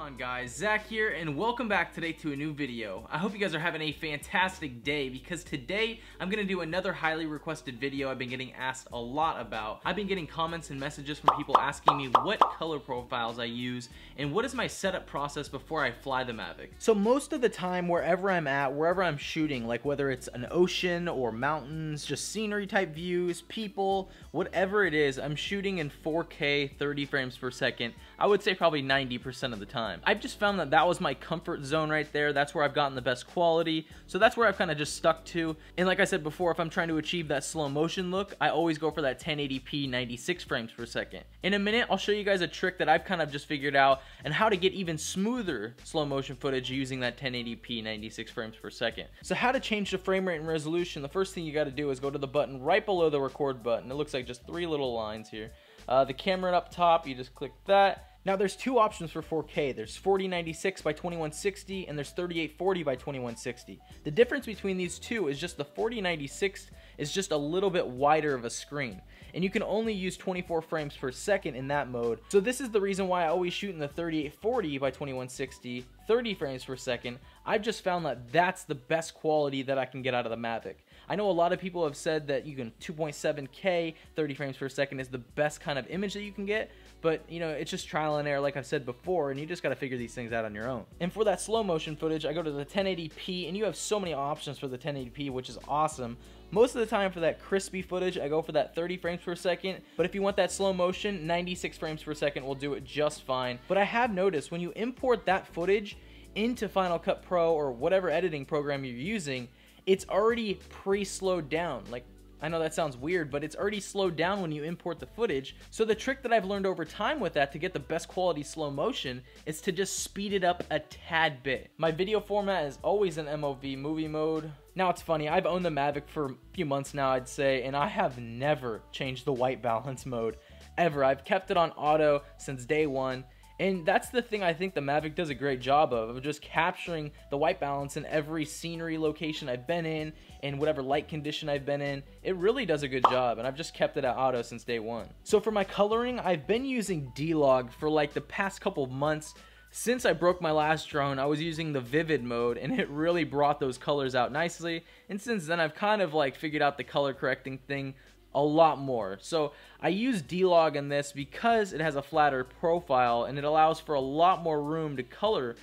on, guys? Zach here, and welcome back today to a new video. I hope you guys are having a fantastic day, because today I'm gonna do another highly requested video I've been getting asked a lot about. I've been getting comments and messages from people asking me what color profiles I use and what is my setup process before I fly the Mavic. So most of the time, wherever I'm at, wherever I'm shooting, like whether it's an ocean or mountains, just scenery type views, people, whatever it is, I'm shooting in 4K 30 frames per second. I would say probably 90% of the time. I've just found that that was my comfort zone right there. That's where I've gotten the best quality. So that's where I've kind of just stuck to. And like I said before, if I'm trying to achieve that slow motion look, I always go for that 1080p 96 frames per second. In a minute, I'll show you guys a trick that I've kind of just figured out and how to get even smoother slow motion footage using that 1080p 96 frames per second. So how to change the frame rate and resolution, the first thing you got to do is go to the button right below the record button. It looks like just 3 little lines here. The camera up top, you just click that. Now there's 2 options for 4K. There's 4096 by 2160 and there's 3840 by 2160. The difference between these two is just the 4096 is just a little bit wider of a screen, and you can only use 24 frames per second in that mode. So this is the reason why I always shoot in the 3840 by 2160, 30 frames per second. I've just found that that's the best quality that I can get out of the Mavic. I know a lot of people have said that you can 2.7K 30 frames per second is the best kind of image that you can get, but you know, it's just trial and error like I've said before, and you just got to figure these things out on your own. And for that slow motion footage, I go to the 1080p, and you have so many options for the 1080p, which is awesome. Most of the time for that crispy footage, I go for that 30 frames per second, but if you want that slow motion, 96 frames per second will do it just fine. But I have noticed when you import that footage into Final Cut Pro or whatever editing program you're using, it's already pre-slowed down. Like, I know that sounds weird, but it's already slowed down when you import the footage. So the trick that I've learned over time with that to get the best quality slow motion is to just speed it up a tad bit. My video format is always in MOV movie mode. Now it's funny, I've owned the Mavic for a few months now, I'd say, and I have never changed the white balance mode, ever. I've kept it on auto since day one. And that's the thing I think the Mavic does a great job of just capturing the white balance in every scenery location I've been in whatever light condition I've been in. It really does a good job, and I've just kept it at auto since day one. So for my coloring, I've been using D-Log for like the past couple months. Since I broke my last drone, I was using the vivid mode, and it really brought those colors out nicely. And since then, I've kind of like figured out the color correcting thing a lot more. So I use D-Log in this because it has a flatter profile and it allows for a lot more room to color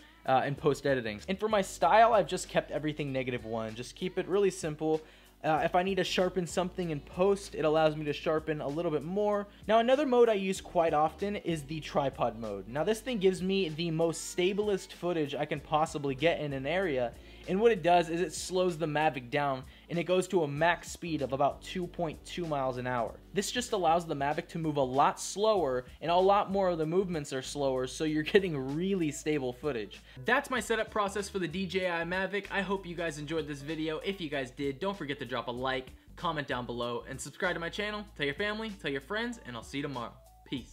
in post editing. And for my style, I've just kept everything -1. Just keep it really simple. If I need to sharpen something in post, it allows me to sharpen a little bit more. Now another mode I use quite often is the tripod mode. Now this thing gives me the most stablest footage I can possibly get in an area, and what it does is it slows the Mavic down and it goes to a max speed of about 2.2 miles an hour. This just allows the Mavic to move a lot slower, and a lot more of the movements are slower, so you're getting really stable footage. That's my setup process for the DJI Mavic. I hope you guys enjoyed this video. If you guys did, don't forget to drop a like, comment down below, and subscribe to my channel. Tell your family, tell your friends, and I'll see you tomorrow. Peace.